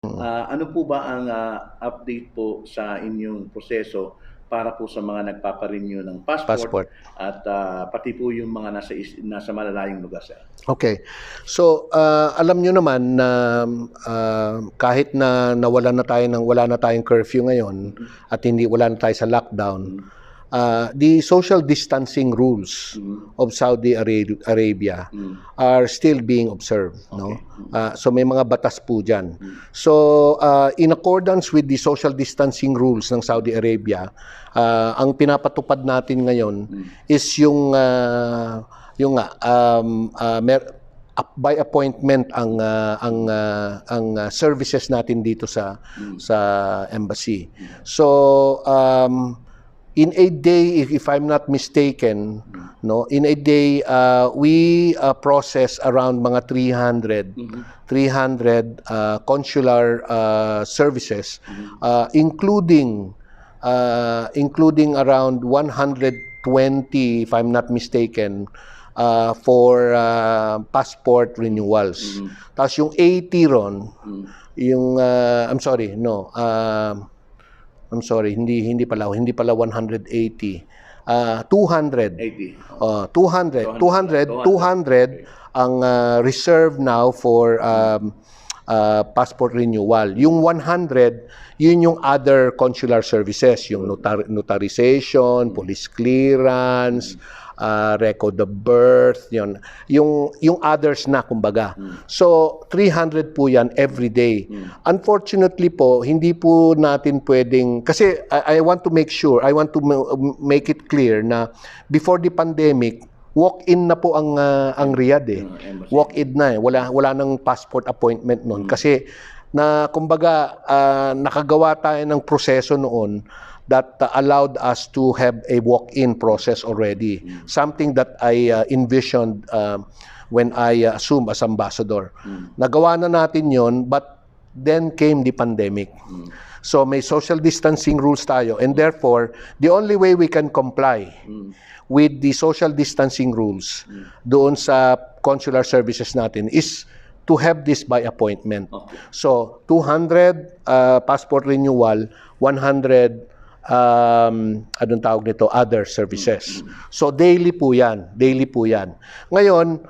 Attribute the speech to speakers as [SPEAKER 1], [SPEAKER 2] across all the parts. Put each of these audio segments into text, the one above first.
[SPEAKER 1] Ano po ba ang update po sa inyong proseso para po sa mga nagpapa-renew ng passport
[SPEAKER 2] Passport.
[SPEAKER 1] at pati po yung mga nasa malalayong lugar, sir?
[SPEAKER 2] Okay. So, alam nyo naman na kahit na wala na tayong curfew ngayon at wala na tayo sa lockdown, the social distancing rules of Saudi Arabia are still being observed. No? So may mga batas po dyan. So in accordance with the social distancing rules ng Saudi Arabia, ang pinapatupad natin ngayon is yung by appointment ang services natin dito sa embassy. So in a day, if I'm not mistaken, no, in a day we process around mga 300 consular services, including around 120, if I'm not mistaken, for passport renewals. Tapos yung 80 ron, yung I'm sorry, hindi pala 180. 200. 200 ang reserve now for passport renewal. Yung 100, yun yung other consular services, yung notarization, police clearance, record of birth, yun. Yung others na, kumbaga. So, 300 po yan every day. Unfortunately po, hindi po natin pwedeng, kasi I want to make sure, I want to make it clear na before the pandemic, walk-in na po ang Riyadh eh. Walk-in na eh. Wala nang passport appointment noon. Kasi, kumbaga, nakagawa tayo ng proseso noon that allowed us to have a walk-in process already. Something that I envisioned when I assumed as ambassador. Nagawa na natin yon, but then came the pandemic. So may social distancing rules tayo, and therefore, the only way we can comply with the social distancing rules doon sa consular services natin is to have this by appointment. So 200 passport renewal, 100 anong tawag nito, other services. So daily po yan. Ngayon,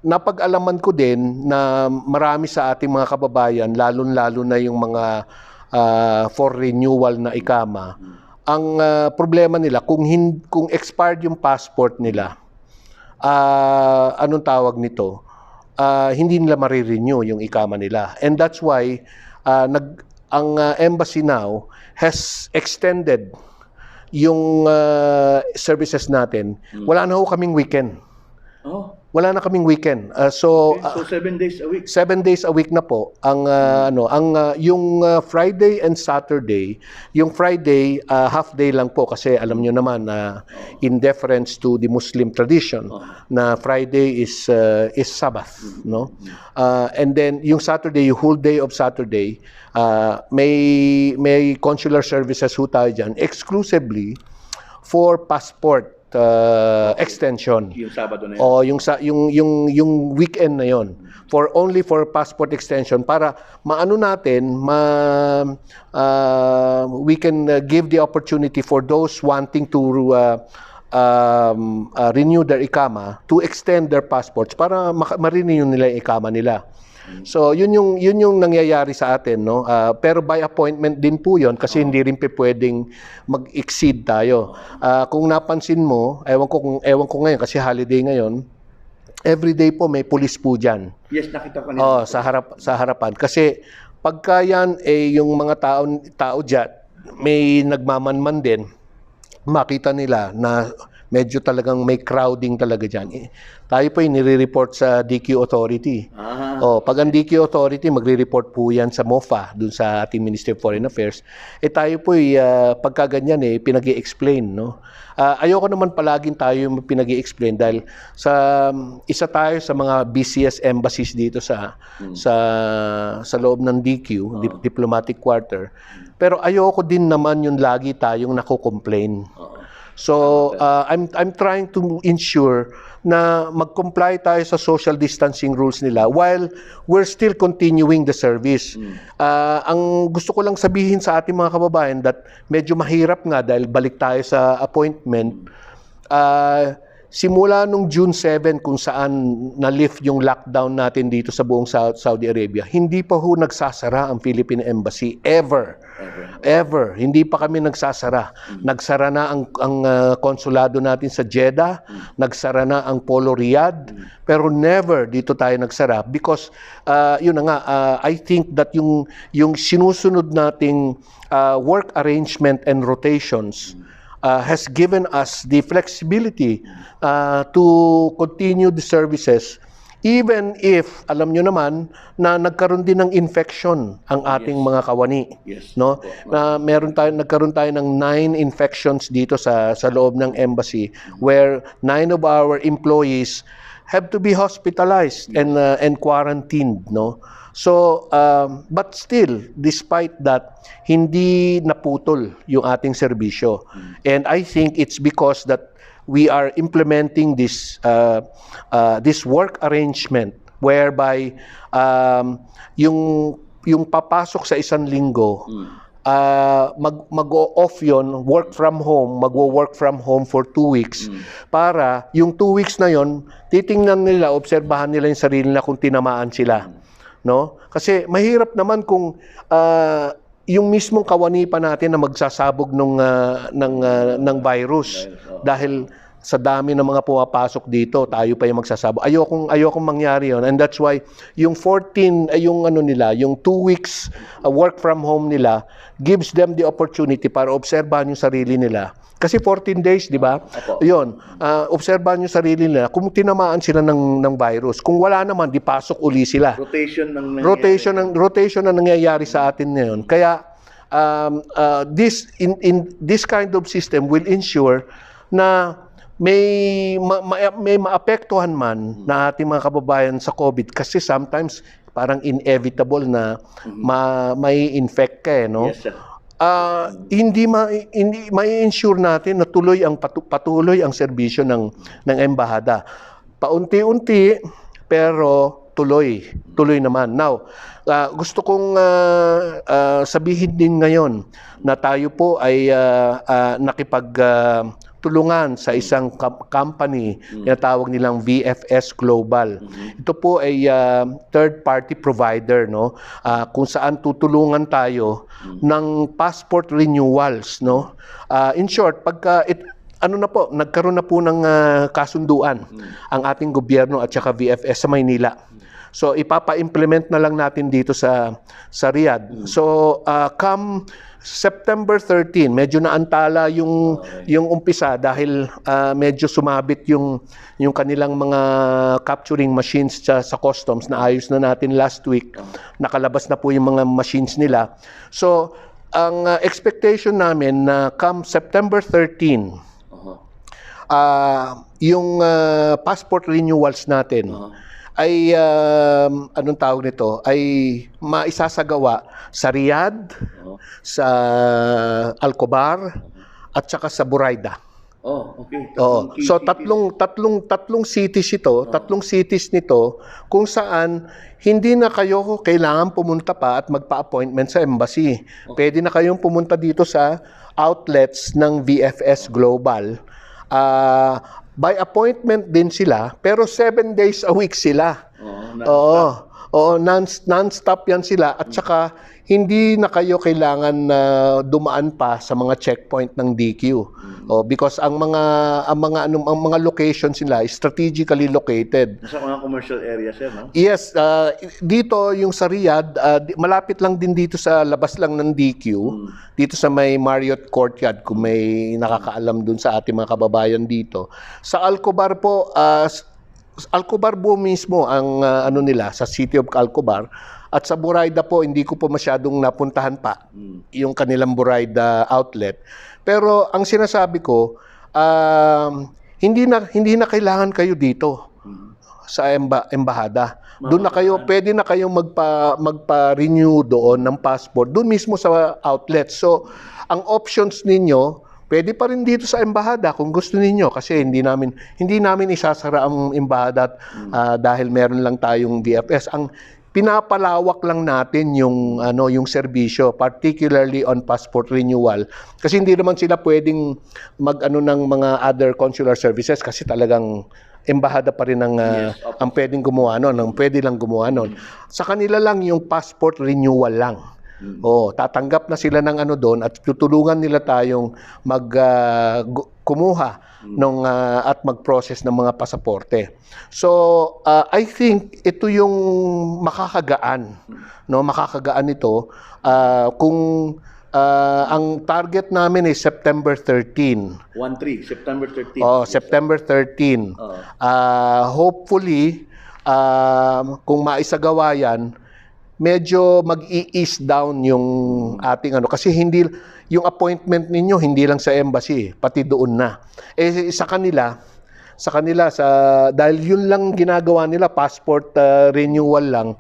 [SPEAKER 2] napag-alaman ko din na marami sa ating mga kababayan, lalo na yung mga for renewal na ikama, ang problema nila, kung expired yung passport nila, anong tawag nito, hindi nila marirenew yung ikama nila. And that's why ang embassy now has extended yung services natin. Wala na ho kaming weekend. Wala na kaming weekend. So
[SPEAKER 1] 7 days a week.
[SPEAKER 2] 7 days a week na po ang yung Friday and Saturday. Yung Friday half day lang po kasi alam niyo naman in deference to the Muslim tradition na Friday is Sabbath, no? And then yung Saturday, yung whole day of Saturday, may consular services ho tayo dyan exclusively for passport extension.
[SPEAKER 1] Yung Sabado na yun.
[SPEAKER 2] O yung weekend na yon. Only for passport extension para maano natin we can give the opportunity for those wanting to renew their ikama to extend their passports para ma-renew nila yung ikama nila. So yun yung nangyayari sa atin, no? Pero by appointment din po 'yon kasi hindi rin pwedeng mag-exceed tayo. Kung napansin mo, ewan ko ngayon kasi holiday ngayon, every day po may police po diyan.
[SPEAKER 1] Yes, nakita ko nila.
[SPEAKER 2] Sa harapan kasi pagka yan yung mga tao diyan may nagmamanman din, makita nila na medyo talagang may crowding talaga dyan. Tayo po nire-report sa DQ Authority. Pag ang DQ Authority, magre-report po yan sa MOFA, dun sa ating Ministry of Foreign Affairs. Tayo po pagka ganyan pinag-i-explain, no? Ayoko naman palaging tayo yung pinag-i-explain dahil isa tayo sa mga busiest embassies dito sa loob ng DQ, Diplomatic Quarter. Pero ayoko din naman yung lagi tayong nako-complain. So I'm trying to ensure na mag-comply tayo sa social distancing rules nila while we're still continuing the service. Ang gusto ko lang sabihin sa ating mga kababayan that medyo mahirap nga dahil balik tayo sa appointment. Simula nung June 7 kung saan na-lift yung lockdown natin dito sa buong Saudi Arabia, hindi pa ho nagsasara ang Philippine Embassy ever. Hindi pa kami nagsasara. Nagsara na ang konsulado natin sa Jeddah, nagsara na ang Polo Riyadh, pero never dito tayo nagsara because yun na nga, I think that yung sinusunod nating work arrangement and rotations has given us the flexibility to continue the services even if alam nyo naman na nagkaroon din ng infection ang ating mga kawani, no? Na nagkaroon tayo ng 9 infections dito sa loob ng embassy where 9 of our employees have to be hospitalized and quarantined, no? So, but still, despite that, hindi naputol yung ating serbisyo. And I think it's because that we are implementing this work arrangement whereby yung papasok sa isang linggo, mag-o-off yun, work from home, magwo-work from home for 2 weeks para yung 2 weeks na yon titingnan nila, obserbahan nila yung sarili nila kung tinamaan sila. No? Kasi mahirap naman kung yung mismong kawani pa natin na magsasabog ng virus dahil sa dami ng mga pumapasok dito, tayo pa yung magsasabog. Ayokong mangyari yon. And that's why yung 2 weeks work from home nila gives them the opportunity para obserbahan yung sarili nila. Kasi 14 days, di ba? Yun, obserbahan yung sarili nila kung tinamaan sila ng virus. Kung wala naman, di pasok uli sila. Rotation na nangyayari sa atin ngayon. Kaya this kind of system will ensure na may maapektuhan man na ating mga kababayan sa COVID kasi sometimes parang inevitable na may infect ka, no?
[SPEAKER 1] Yes, sir.
[SPEAKER 2] Hindi mai-ensure natin na patuloy ang serbisyo ng embahada. Paunti-unti pero tuloy naman. Now, gusto kong sabihin din ngayon na tayo po ay nakipagtulungan sa isang company na tawag nilang VFS Global. Ito po ay third party provider, no? Kung saan tutulungan tayo ng passport renewals, no? In short, pagka nagkaroon na po ng kasunduan ang ating gobyerno at saka VFS sa Maynila. So ipapa-implement na lang natin dito sa Riyadh. So come September 13, medyo naantala yung umpisa dahil medyo sumabit yung kanilang mga capturing machines sa customs na ayos na natin last week. Nakalabas na po yung mga machines nila. So ang expectation namin na come September 13, yung passport renewals natin ay anong tawag nito ay maisasagawa sa Riyadh, sa Al-Khobar at saka sa Buraida.
[SPEAKER 1] Okay.
[SPEAKER 2] So tatlong cities ito, tatlong cities nito kung saan hindi na kayo kailangan pumunta pa at magpa-appointment sa embassy. Pwede na kayong pumunta dito sa outlets ng VFS Global. By appointment din sila, pero 7 days a week sila. Non-stop yan sila. At saka, hindi na kayo kailangan dumaan pa sa mga checkpoint ng DQ. Because ang mga locations nila is strategically located.
[SPEAKER 1] Nasa mga commercial areas yan, no?
[SPEAKER 2] Yes, dito yung sa Riyadh, malapit lang din dito sa labas lang ng DQ, dito sa may Marriott Courtyard, kung may nakakaalam dun sa ating mga kababayan dito. Sa Al-Khobar po, Al-Khobar po mismo ang nila, sa City of Al-Khobar. At sa Buraida po, hindi ko po masyadong napuntahan pa yung kanilang Buraida outlet. Pero ang sinasabi ko, hindi na kailangan kayo dito sa embahada. Doon na kayo, pwede na kayong magpa-renew doon ng passport, doon mismo sa outlet. So, ang options ninyo, pwede pa rin dito sa embahada kung gusto ninyo kasi hindi namin isasara ang embahada dahil meron lang tayong VFS. Ang pinapalawak lang natin yung serbisyo, particularly on passport renewal, kasi hindi naman sila pwedeng ng mga other consular services kasi talagang embahada pa rin ang pwedeng gumawa nun, ang pwede lang gumawa nun. Sa kanila lang yung passport renewal lang. Tatanggap na sila ng doon at tutulungan nila tayong kumuha at mag-process ng mga pasaporte. So, I think ito yung makakagaan, no? Makakagaan ito kung ang target namin is September 13.
[SPEAKER 1] September 13.
[SPEAKER 2] September 13. Hopefully, kung maisagawa yan, medyo mag-i-ease down yung ating kasi hindi yung appointment ninyo hindi lang sa embassy, pati doon na. Sa kanila dahil yun lang ginagawa nila, passport renewal lang.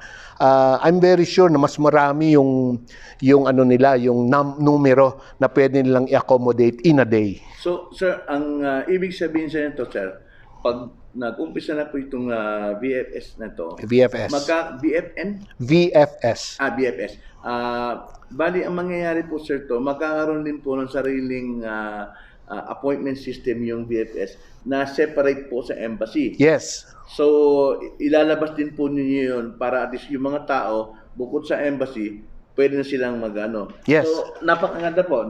[SPEAKER 2] I'm very sure na mas marami yung numero na pwede nilang i-accommodate in a day.
[SPEAKER 1] So, sir, ang ibig sabihin sa nito, sir, pag nag-umpisa na po itong VFS na to.
[SPEAKER 2] VFS.
[SPEAKER 1] VFN?
[SPEAKER 2] VFS.
[SPEAKER 1] VFS. Bali, ang mangyayari po, sir, to, magkakaroon din po ng sariling appointment system yung VFS na separate po sa embassy.
[SPEAKER 2] Yes.
[SPEAKER 1] So, ilalabas din po ninyo yun para at least yung mga tao, bukod sa embassy, pwede na silang
[SPEAKER 2] Yes.
[SPEAKER 1] So, napakaganda po.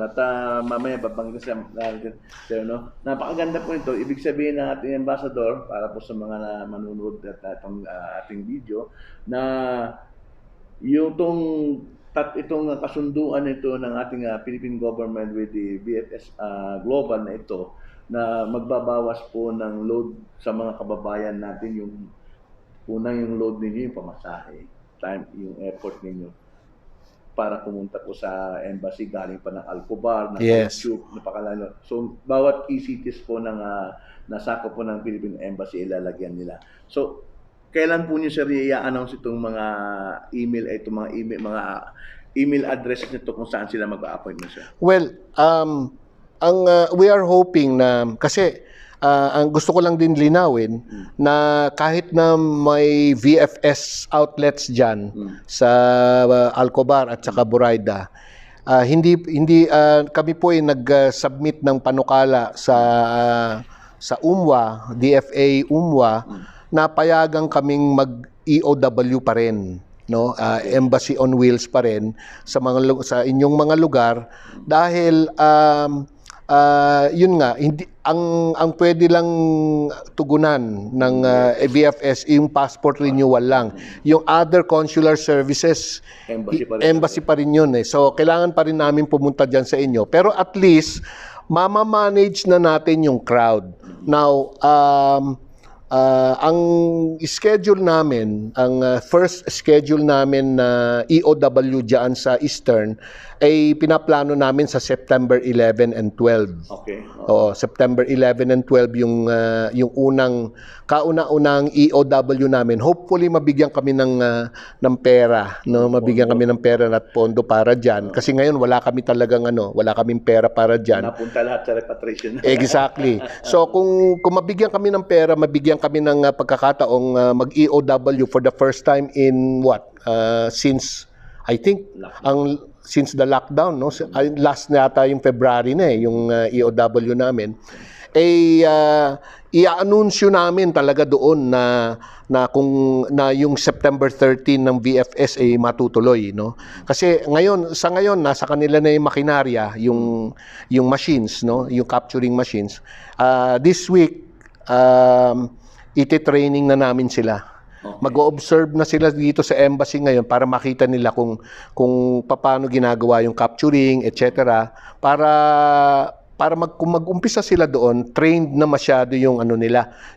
[SPEAKER 1] Mamaya babangga sir, no? Napakaganda po ito. Ibig sabihin ng ating ambassador, para po sa mga manunood at ating video, na itong kasunduan ito ng ating Philippine government with the VFS Global na ito, na magbabawas po ng load sa mga kababayan natin, yung load ninyo, yung pamasahe, yung airport ninyo, para pumunta po sa embassy galing pa ng Alcobar, ng YouTube, napakalalo. So, bawat e-cities po nasako po ng Philippine Embassy, ilalagyan nila. So, kailan po niyo, sir, i-announce itong mga email addresses nito kung saan sila mag-a-appointment, sir?
[SPEAKER 2] Well, we are hoping na, kasi ang gusto ko lang din linawin na kahit na may VFS outlets dyan sa Alcobar at saka Buraida, hindi kami po ay nag-submit ng panukala sa UMWA, DFA UMWA, na payagan kaming mag-EOW pa rin, no? Embassy on wheels pa rin sa inyong mga lugar, dahil yun nga, ang pwede lang tugunan ng VFS yung passport renewal lang. Yung other consular services, embassy pa rin yun. So, kailangan pa rin namin pumunta dyan sa inyo. Pero at least, mamamanage na natin yung crowd. Now, ang schedule namin, ang first schedule namin na EOW dyan sa Eastern, ay pinaplano namin sa September 11 and 12.
[SPEAKER 1] Okay.
[SPEAKER 2] Oo, September 11 and 12 yung kauna-unang EOW namin. Hopefully mabigyan kami ng pera, no? Mabigyan kami ng pera at pondo para diyan. Kasi ngayon wala kaming pera para diyan.
[SPEAKER 1] Napunta lahat sa repatriation.
[SPEAKER 2] Exactly. So kung mabigyan kami ng pera, mabigyan kami ng pagkakataong mag-EOW for the first time in since I think since the lockdown, no? Last na yata yung February na yung EOW namin. I-anunsyo namin talaga doon na yung September 13 ng VFS ay matutuloy, no? Kasi sa ngayon nasa kanila na yung makinarya, yung machines, no? Yung capturing machines. This week iti-training na namin sila. Okay. Mag-o-observe na sila dito sa embassy ngayon para makita nila kung paano ginagawa yung capturing, etc. Para mag-umpisa sila doon, trained na masyado yung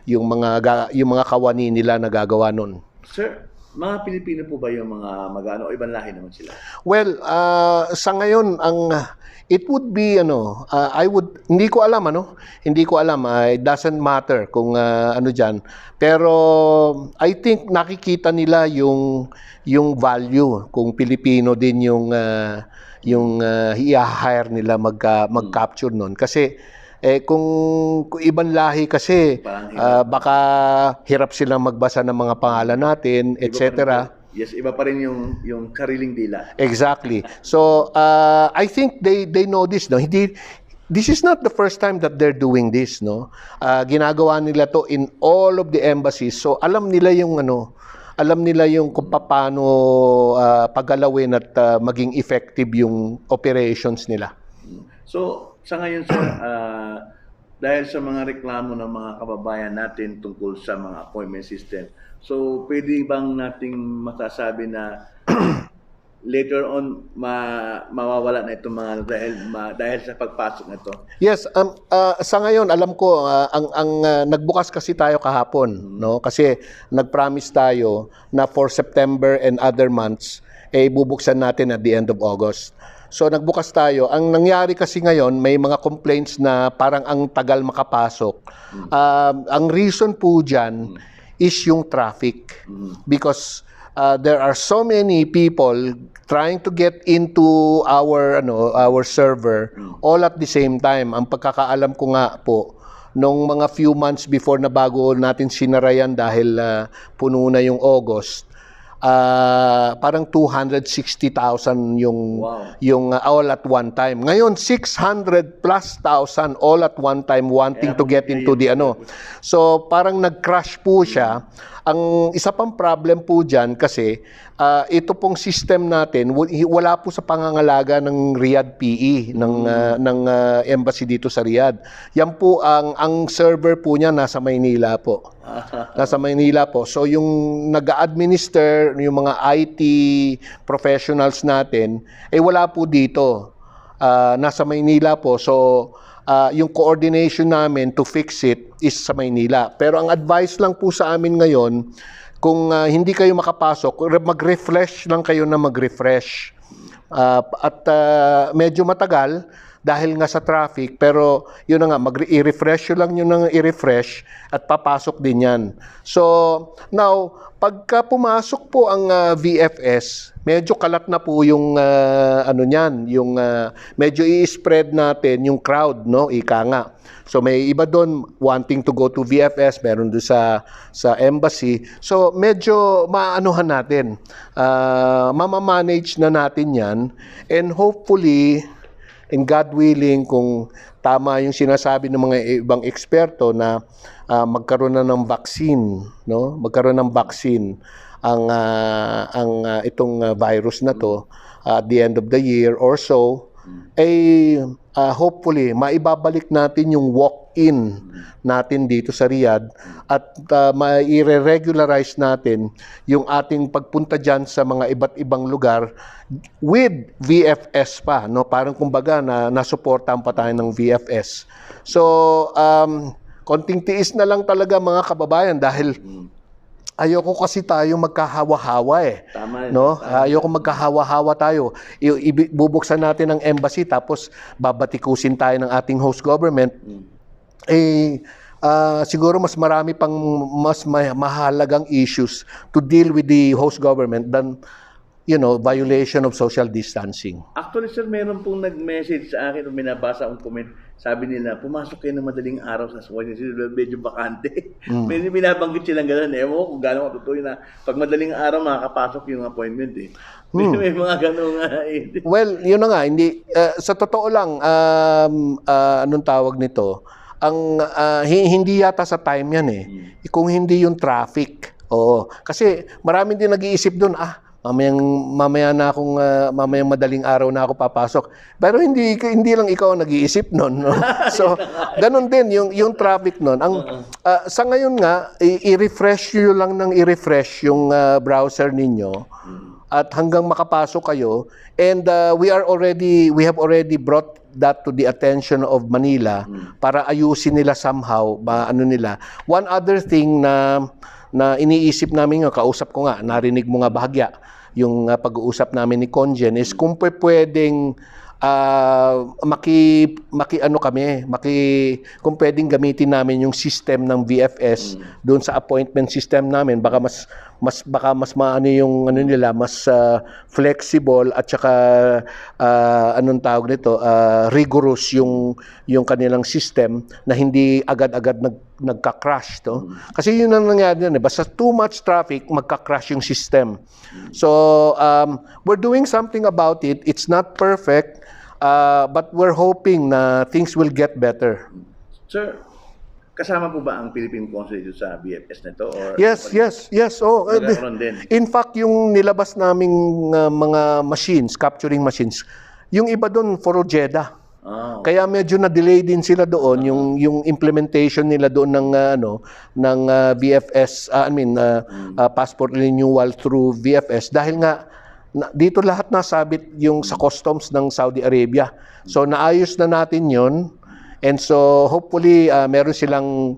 [SPEAKER 2] yung mga kawani nila na gagawa noon.
[SPEAKER 1] Sir, Mga Pilipino po ba yung mga mag-ano o ibang lahi naman sila?
[SPEAKER 2] Well, sa ngayon it would be hindi ko alam Hindi ko alam. It doesn't matter kung ano diyan. Pero I think nakikita nila yung value kung Pilipino din yung i-hire nila mag-capture nun kasi kung ibang lahi kasi baka hirap silang magbasa ng mga pangalan natin, etc.
[SPEAKER 1] Yes, iba pa rin yung sariling dila.
[SPEAKER 2] Exactly. So I think they know this, no. This is not the first time that they're doing this, no. Ginagawa nila to in all of the embassies. So alam nila yung kung paano paggalawin at maging effective yung operations nila.
[SPEAKER 1] So sa ngayon, sir, dahil sa mga reklamo ng mga kababayan natin tungkol sa mga appointment system, so pwede bang nating masasabi na later on mawawala na itong mga dahil sa pagpasok na ito?
[SPEAKER 2] Yes, sa ngayon alam ko ang nagbukas kasi tayo kahapon, no? Kasi nag-promise tayo na for September and other months bubuksan natin at the end of August. So nagbukas tayo. Ang nangyari kasi ngayon, may mga complaints na parang ang tagal makapasok. Ang reason po dyan is yung traffic. Because there are so many people trying to get into our server all at the same time. Ang pagkakaalam ko nga po, nung mga few months before na bago natin sinarayan dahil puno na yung August, parang 260,000 yung all at one time. Ngayon 600 plus thousand all at one time wanting to get into the So parang nag-crash po siya. Ang isa pang problem po diyan kasi ito pong system natin wala po sa pangangalaga ng Riyadh PE ng embassy dito sa Riyadh. Yan po ang server po niya nasa Maynila po. Nasa Maynila po. So yung nag-administer, yung mga IT professionals natin, wala po dito. Nasa Maynila po. So yung coordination namin to fix it is sa Maynila. Pero ang advice lang po sa amin ngayon, kung hindi kayo makapasok, mag-refresh lang kayo na mag-refresh. At medyo matagal, dahil nga sa traffic, pero yun na nga, i-refresh lang yun na i-refresh at papasok din yan. So, now, pagka pumasok po ang VFS, medyo kalat na po yung medyo i-spread natin yung crowd, no? Ika nga. So may iba doon wanting to go to VFS, meron doon sa embassy. So medyo maanuhan natin. Mamamanage na natin 'yan, and hopefully, and God willing, kung tama yung sinasabi ng mga ibang eksperto na magkaroon na ng vaccine, no? Magkaroon ng vaccine ang itong virus na to at the end of the year or so, hopefully maibabalik natin yung walk-in natin dito sa Riyadh at mai-regularize natin yung ating pagpunta dyan sa mga iba't ibang lugar with VFS pa, no? Parang kumbaga nasuportahan pa tayo ng VFS. So konting tiis na lang talaga mga kababayan dahil ayoko kasi tayo magkahawa-hawa
[SPEAKER 1] Tama,
[SPEAKER 2] no?
[SPEAKER 1] tama.
[SPEAKER 2] Ayoko magkahawa-hawa tayo. Bubuksan natin ang embassy tapos babatikusin tayo ng ating host government. Siguro mas marami pang mas mahalagang issues to deal with the host government than violation of social distancing.
[SPEAKER 1] Actually, sir, meron pong nag-message sa akin o minabasa akong comment. Sabi nila, pumasok kayo ng madaling araw sa Sweden, medyo bakante. May binabanggit silang gano'n. Ewan ko kung gano'n katutuyo na pag madaling araw makakapasok yung appointment May mga gano'n nga
[SPEAKER 2] Well, yun na nga, hindi, sa totoo lang, anong tawag nito, hindi yata sa time yan kung hindi yung traffic. Oo. Kasi maraming din nag-iisip doon, mamayang madaling araw na ako papasok. Pero hindi lang ikaw ang nag-iisip noon, no? So, ganun din yung traffic noon. Sa ngayon nga, i-refresh nyo lang ng i-refresh yung browser ninyo at hanggang makapasok kayo. And we have already brought that to the attention of Manila para ayusin nila somehow, One other thing na na iniisip namin nga, kausap ko nga, narinig mo nga bahagya, yung pag-uusap namin ni Conjen is kung pwedeng kung pwedeng gamitin namin yung system ng VFS doon sa appointment system namin, baka mas maano yung ano nila, mas flexible at saka anong tawag nito, rigorous yung kanilang system na hindi agad-agad nagka-crash to. Kasi yun ang nangyari yan, basta too much traffic, magka-crash yung system. So we're doing something about it. It's not perfect. But we're hoping na things will get better.
[SPEAKER 1] Sir, kasama po ba ang Philippine Consulate sa BFS nito? Or
[SPEAKER 2] Yes. Oh,
[SPEAKER 1] nagkakaroon din?
[SPEAKER 2] in fact, yung nilabas naming mga machines, capturing machines, yung iba doon for Jeddah. Kaya medyo na-delay din sila doon yung implementation nila doon ng BFS, passport renewal through VFS dahil nga dito lahat nasabit yung sa customs ng Saudi Arabia. So naayos na natin 'yon. And so hopefully meron silang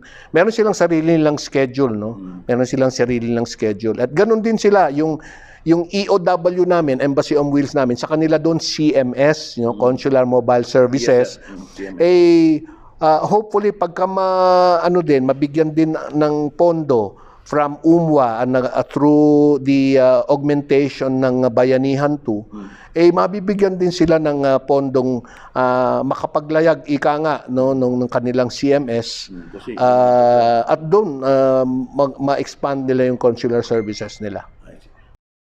[SPEAKER 2] sarili nilang schedule, no? Meron silang sarili nilang schedule. At ganun din sila yung EOW namin, Embassy on Wheels namin, sa kanila doon CMS, Consular Mobile Services. Hopefully pagka mabigyan din ng pondo from UMWA through the augmentation ng Bayanihan 2, mabibigyan din sila ng pondong makapaglayag ika nga ng kanilang CMS at doon ma-expand nila yung consular services nila.